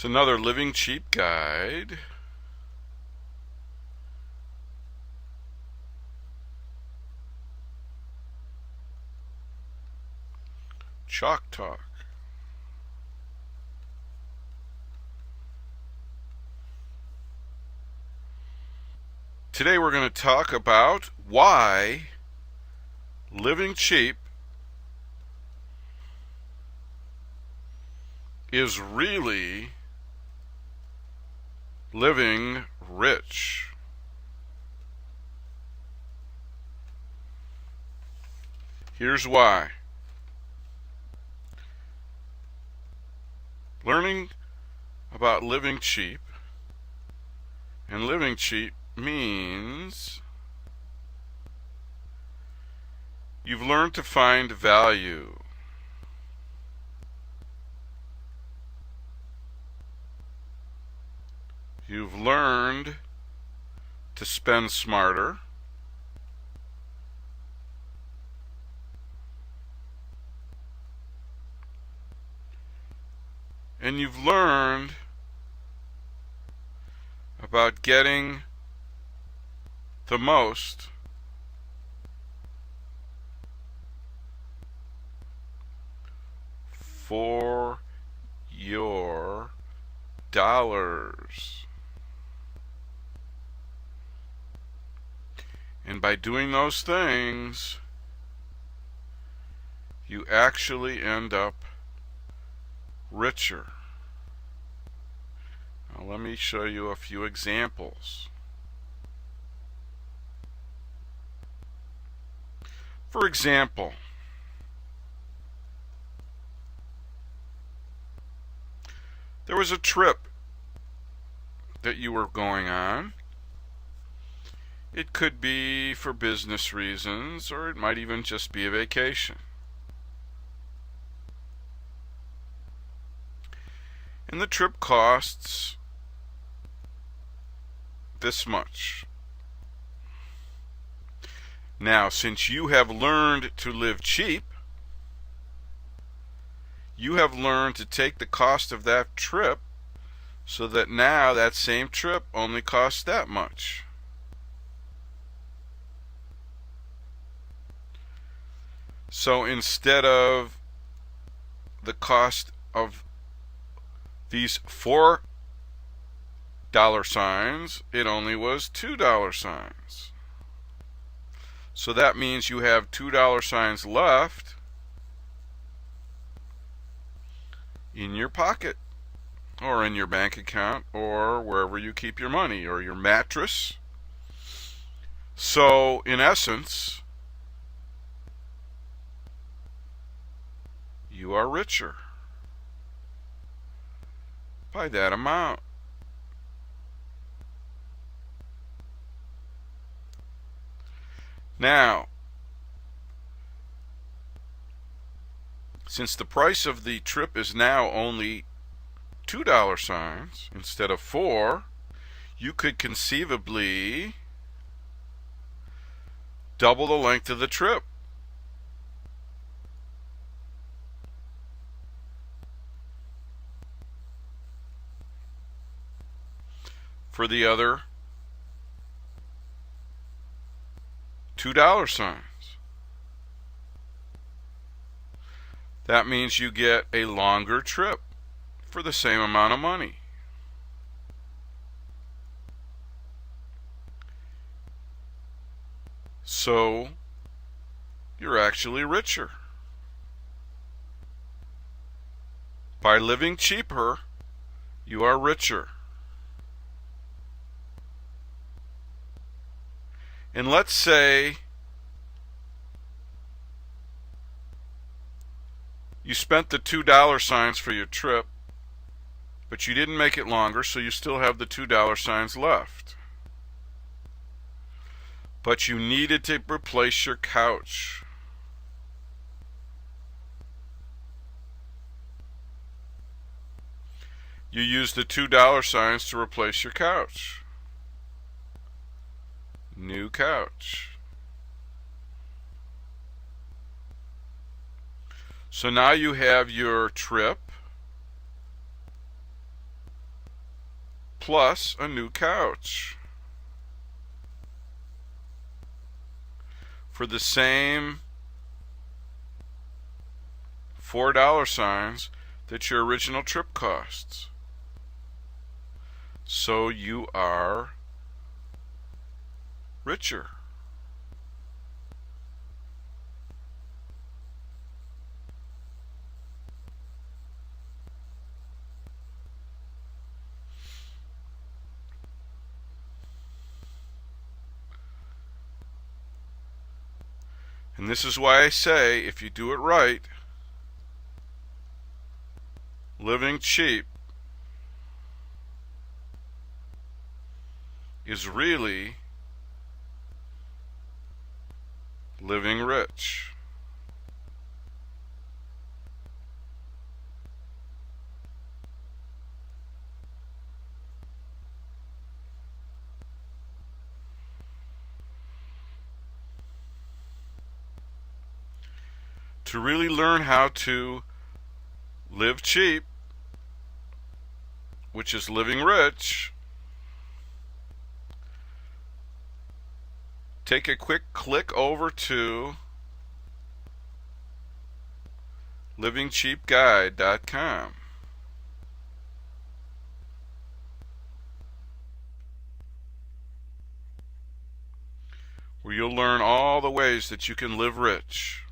It's another Living Cheap guide. Chalk Talk. Today we're going to talk about why living cheap is really living rich. Here's why. Learning about living cheap, and living cheap means you've learned to find value. You've learned to spend smarter. And you've learned about getting the most for your dollars. And by doing those things, you actually end up richer. Now let me show you a few examples. For example, there was a trip that you were going on. It could be for business reasons, or it might even just be a vacation. And the trip costs this much. Now, since you have learned to live cheap, you have learned to take the cost of that trip so that now that same trip only costs that much. So instead of the cost of these $4 signs, it only was $2 signs. So that means you have $2 signs left in your pocket, or in your bank account, or wherever you keep your money, or your mattress. So in essence, you are richer by that amount. Now, since the price of the trip is now only $2 signs instead of 4, you could conceivably double the length of the trip. For the other $2 signs. That means you get a longer trip for the same amount of money. So you're actually richer. By living cheaper, you are richer. And let's say you spent the $2 signs for your trip, but you didn't make it longer, so you still have the $2 signs left. But you needed to replace your couch. You used the $2 signs to replace your couch. New couch. So now you have your trip, plus a new couch for the same $4 that your original trip costs. So you are richer. And this is why I say, if you do it right, living cheap is really living rich. To really learn how to live cheap, which is living rich, take a quick click over to livingcheapguide.com, where you'll learn all the ways that you can live rich.